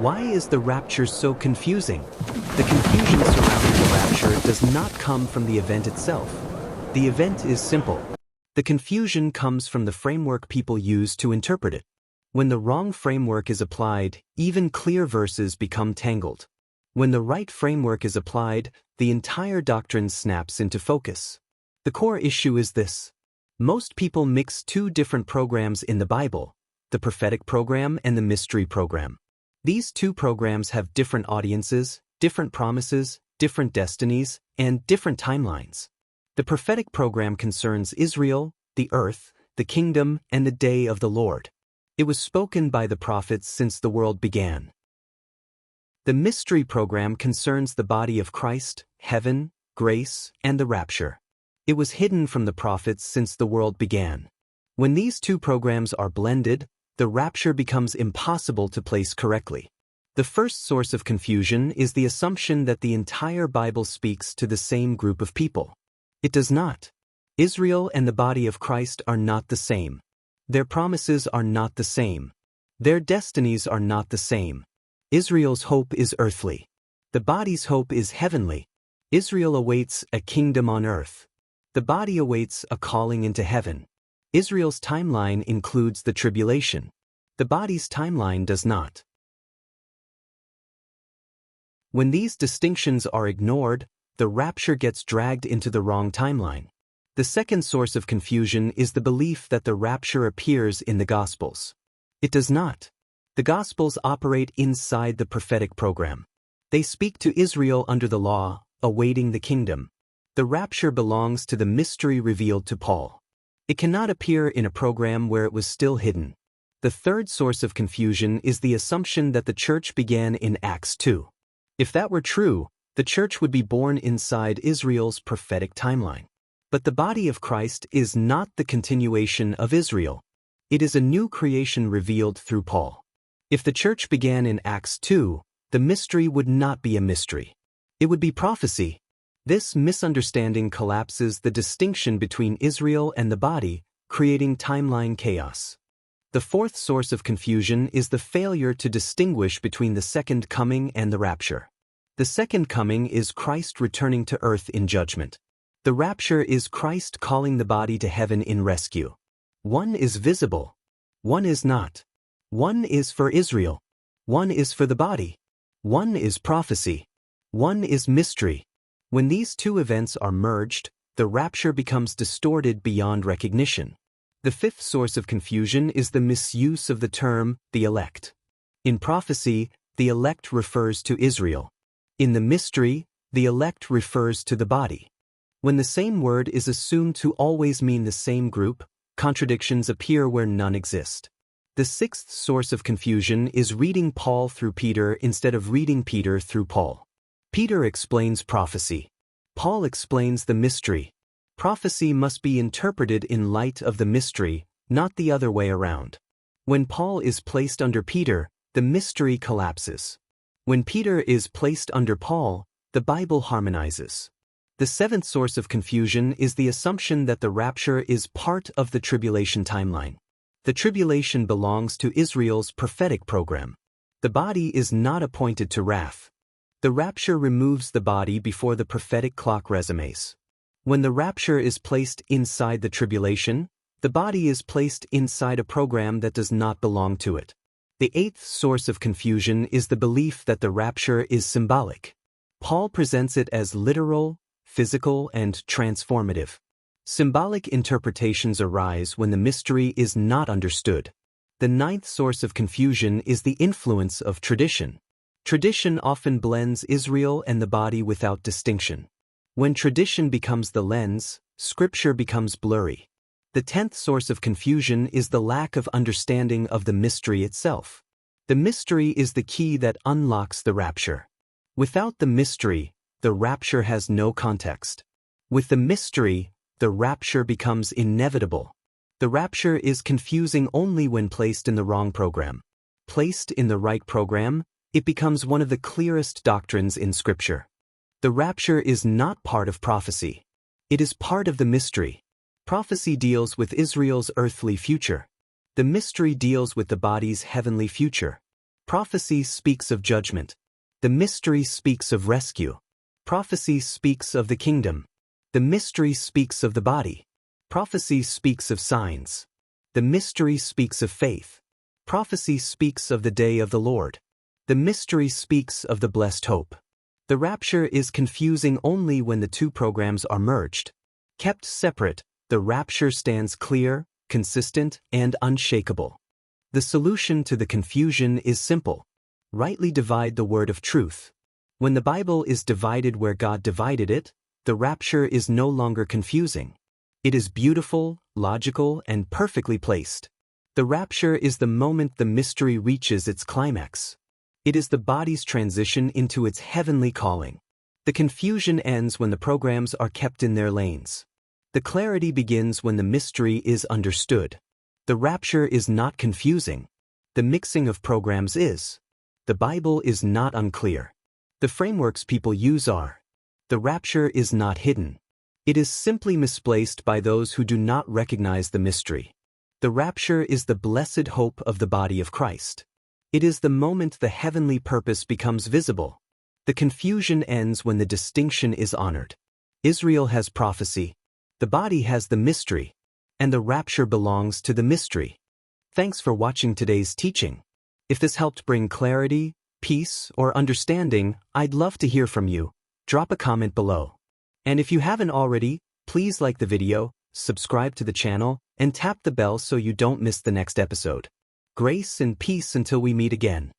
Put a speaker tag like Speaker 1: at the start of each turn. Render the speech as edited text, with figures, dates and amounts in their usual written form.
Speaker 1: Why is the rapture so confusing? The confusion surrounding the rapture does not come from the event itself. The event is simple. The confusion comes from the framework people use to interpret it. When the wrong framework is applied, even clear verses become tangled. When the right framework is applied, the entire doctrine snaps into focus. The core issue is this. Most people mix two different programs in the Bible, the prophetic program and the mystery program. These two programs have different audiences, different promises, different destinies, and different timelines. The prophetic program concerns Israel, the earth, the kingdom, and the day of the Lord. It was spoken by the prophets since the world began. The mystery program concerns the body of Christ, heaven, grace, and the rapture. It was hidden from the prophets since the world began. When these two programs are blended, the rapture becomes impossible to place correctly. The first source of confusion is the assumption that the entire Bible speaks to the same group of people. It does not. Israel and the body of Christ are not the same. Their promises are not the same. Their destinies are not the same. Israel's hope is earthly. The body's hope is heavenly. Israel awaits a kingdom on earth. The body awaits a calling into heaven. Israel's timeline includes the tribulation. The body's timeline does not. When these distinctions are ignored, the rapture gets dragged into the wrong timeline. The second source of confusion is the belief that the rapture appears in the Gospels. It does not. The Gospels operate inside the prophetic program. They speak to Israel under the law, awaiting the kingdom. The rapture belongs to the mystery revealed to Paul. It cannot appear in a program where it was still hidden. The third source of confusion is the assumption that the church began in Acts 2. If that were true, the church would be born inside Israel's prophetic timeline. But the body of Christ is not the continuation of Israel. It is a new creation revealed through Paul. If the church began in Acts 2, the mystery would not be a mystery. It would be prophecy. This misunderstanding collapses the distinction between Israel and the body, creating timeline chaos. The fourth source of confusion is the failure to distinguish between the second coming and the rapture. The second coming is Christ returning to earth in judgment. The rapture is Christ calling the body to heaven in rescue. One is visible. One is not. One is for Israel. One is for the body. One is prophecy. One is mystery. When these two events are merged, the rapture becomes distorted beyond recognition. The fifth source of confusion is the misuse of the term, the elect. In prophecy, the elect refers to Israel. In the mystery, the elect refers to the body. When the same word is assumed to always mean the same group, contradictions appear where none exist. The sixth source of confusion is reading Paul through Peter instead of reading Peter through Paul. Peter explains prophecy. Paul explains the mystery. Prophecy must be interpreted in light of the mystery, not the other way around. When Paul is placed under Peter, the mystery collapses. When Peter is placed under Paul, the Bible harmonizes. The seventh source of confusion is the assumption that the rapture is part of the tribulation timeline. The tribulation belongs to Israel's prophetic program. The body is not appointed to wrath. The rapture removes the body before the prophetic clock resumes. When the rapture is placed inside the tribulation, the body is placed inside a program that does not belong to it. The eighth source of confusion is the belief that the rapture is symbolic. Paul presents it as literal, physical, and transformative. Symbolic interpretations arise when the mystery is not understood. The ninth source of confusion is the influence of tradition. Tradition often blends Israel and the body without distinction. When tradition becomes the lens, Scripture becomes blurry. The 10th source of confusion is the lack of understanding of the mystery itself. The mystery is the key that unlocks the rapture. Without the mystery, the rapture has no context. With the mystery, the rapture becomes inevitable. The rapture is confusing only when placed in the wrong program. Placed in the right program, it becomes one of the clearest doctrines in Scripture. The rapture is not part of prophecy. It is part of the mystery. Prophecy deals with Israel's earthly future. The mystery deals with the body's heavenly future. Prophecy speaks of judgment. The mystery speaks of rescue. Prophecy speaks of the kingdom. The mystery speaks of the body. Prophecy speaks of signs. The mystery speaks of faith. Prophecy speaks of the day of the Lord. The mystery speaks of the blessed hope. The rapture is confusing only when the two programs are merged. Kept separate, the rapture stands clear, consistent, and unshakable. The solution to the confusion is simple. Rightly divide the word of truth. When the Bible is divided where God divided it, the rapture is no longer confusing. It is beautiful, logical, and perfectly placed. The rapture is the moment the mystery reaches its climax. It is the body's transition into its heavenly calling. The confusion ends when the programs are kept in their lanes. The clarity begins when the mystery is understood. The rapture is not confusing. The mixing of programs is. The Bible is not unclear. The frameworks people use are. The rapture is not hidden. It is simply misplaced by those who do not recognize the mystery. The rapture is the blessed hope of the body of Christ. It is the moment the heavenly purpose becomes visible. The confusion ends when the distinction is honored. Israel has prophecy. The body has the mystery. And the rapture belongs to the mystery. Thanks for watching today's teaching. If this helped bring clarity, peace, or understanding, I'd love to hear from you. Drop a comment below. And if you haven't already, please like the video, subscribe to the channel, and tap the bell so you don't miss the next episode. Grace and peace until we meet again.